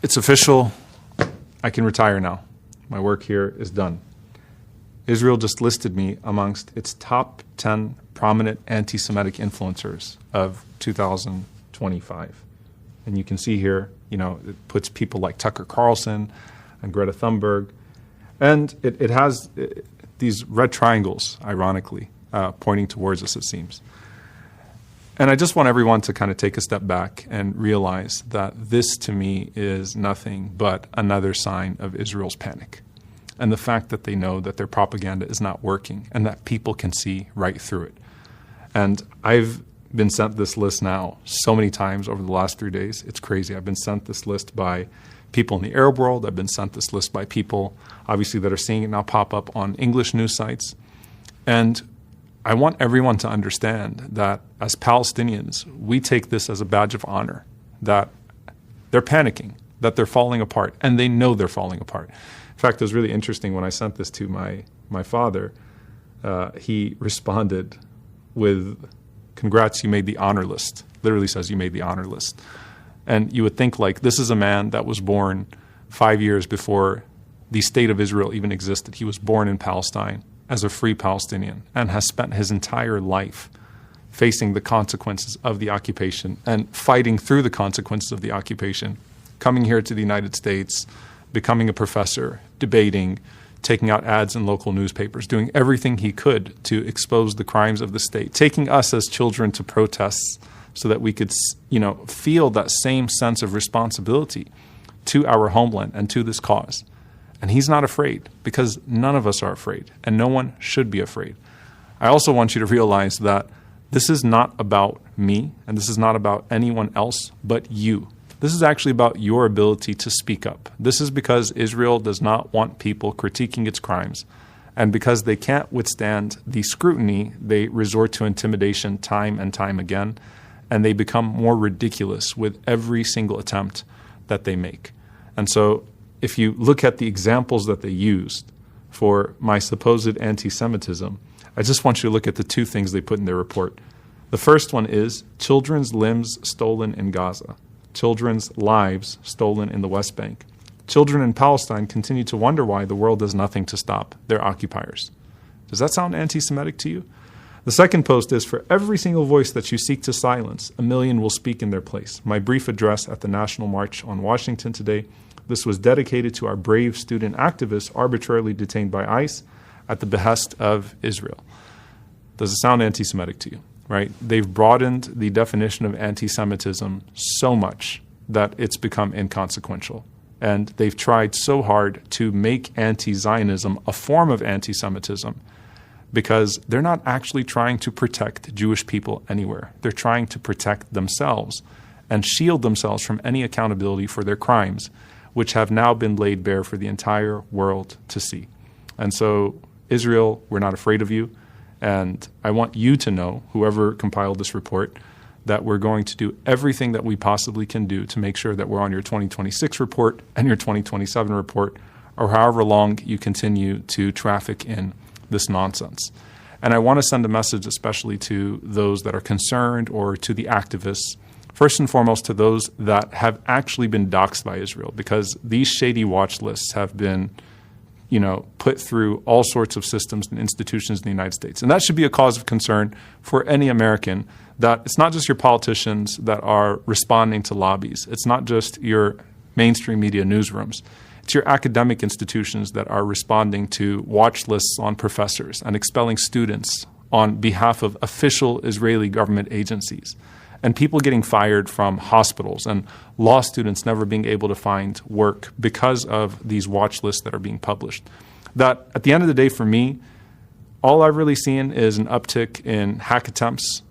It's official. I can retire now. My work here is done. Israel just listed me amongst its top 10 prominent anti-Semitic influencers of 2025. And you can see here, it puts people like Tucker Carlson and Greta Thunberg. And it has these red triangles, ironically, pointing towards us, it seems. And I just want everyone to kind of take a step back and realize that this, to me, is nothing but another sign of Israel's panic. And the fact that they know that their propaganda is not working and that people can see right through it. And I've been sent this list now so many times over the last 3 days. It's crazy. I've been sent this list by people in the Arab world. I've been sent this list by people, obviously, that are seeing it now pop up on English news sites. And I want everyone to understand that as Palestinians, we take this as a badge of honor, that they're panicking, that they're falling apart, and they know they're falling apart. In fact, it was really interesting when I sent this to my father. He responded with, "Congrats, you made the honor list." Literally says, "You made the honor list." And you would think, like, this is a man that was born 5 years before the state of Israel even existed. He was born in Palestine as a free Palestinian and has spent his entire life facing the consequences of the occupation and fighting through the consequences of the occupation, coming here to the United States, becoming a professor, debating, taking out ads in local newspapers, doing everything he could to expose the crimes of the state, taking us as children to protests so that we could, feel that same sense of responsibility to our homeland and to this cause. And he's not afraid, because none of us are afraid, and no one should be afraid. I also want you to realize that this is not about me, and this is not about anyone else but you. This is actually about your ability to speak up. This is because Israel does not want people critiquing its crimes. And because they can't withstand the scrutiny, they resort to intimidation time and time again. And they become more ridiculous with every single attempt that they make. And so if you look at the examples that they used for my supposed anti-Semitism, I just want you to look at the two things they put in their report. The first one is children's limbs stolen in Gaza. Children's lives stolen in the West Bank. Children in Palestine continue to wonder why the world does nothing to stop their occupiers. Does that sound anti-Semitic to you? The second post is, for every single voice that you seek to silence, 1 million will speak in their place. My brief address at the National March on Washington today. This was dedicated to our brave student activists arbitrarily detained by ICE at the behest of Israel. Does it sound anti-Semitic to you? Right? They've broadened the definition of anti-Semitism so much that it's become inconsequential. And they've tried so hard to make anti-Zionism a form of anti-Semitism because they're not actually trying to protect Jewish people anywhere. They're trying to protect themselves and shield themselves from any accountability for their crimes, which have now been laid bare for the entire world to see. And so, Israel, we're not afraid of you. And I want you to know, whoever compiled this report, that we're going to do everything that we possibly can do to make sure that we're on your 2026 report and your 2027 report, or however long you continue to traffic in this nonsense. And I want to send a message especially to those that are concerned, or to the activists, first and foremost to those that have actually been doxxed by Israel, because these shady watch lists have been put through all sorts of systems and institutions in the United States. And that should be a cause of concern for any American, that it's not just your politicians that are responding to lobbies. It's not just your mainstream media newsrooms. It's your academic institutions that are responding to watch lists on professors and expelling students on behalf of official Israeli government agencies, and people getting fired from hospitals, and law students never being able to find work because of these watch lists that are being published. That, at the end of the day, for me, all I've really seen is an uptick in hack attempts,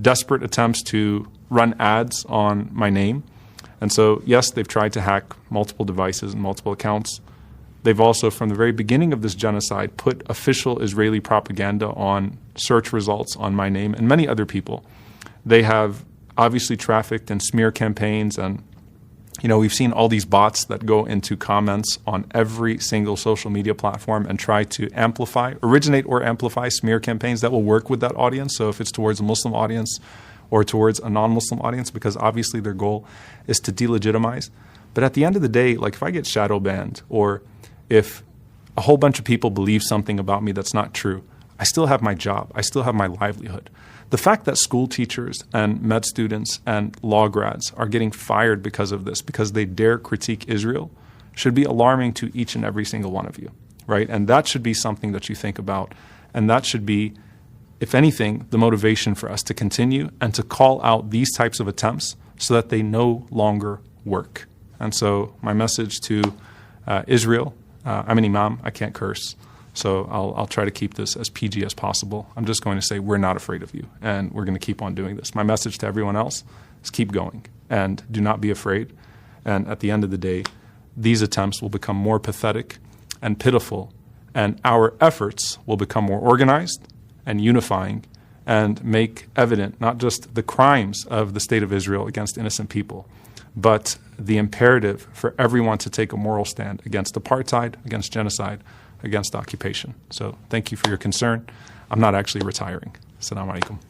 desperate attempts to run ads on my name. And so, yes, they've tried to hack multiple devices and multiple accounts. They've also, from the very beginning of this genocide, put official Israeli propaganda on search results on my name and many other people. They have obviously trafficked in smear campaigns, and we've seen all these bots that go into comments on every single social media platform and try to originate or amplify smear campaigns that will work with that audience. So if it's towards a Muslim audience or towards a non-Muslim audience, because obviously their goal is to delegitimize. But at the end of the day, like if I get shadow banned or if a whole bunch of people believe something about me that's not true, I still have my job. I still have my livelihood. The fact that school teachers and med students and law grads are getting fired because of this, because they dare critique Israel, should be alarming to each and every single one of you, right? And that should be something that you think about. And that should be, if anything, the motivation for us to continue and to call out these types of attempts so that they no longer work. And so my message to Israel, I'm an imam, I can't curse, so I'll try to keep this as PG as possible. I'm just going to say we're not afraid of you, and we're going to keep on doing this. My message to everyone else is keep going, and do not be afraid. And at the end of the day, these attempts will become more pathetic and pitiful, and our efforts will become more organized and unifying and make evident not just the crimes of the State of Israel against innocent people, but the imperative for everyone to take a moral stand against apartheid, against genocide, against occupation. So thank you for your concern. I'm not actually retiring. Assalamu alaikum.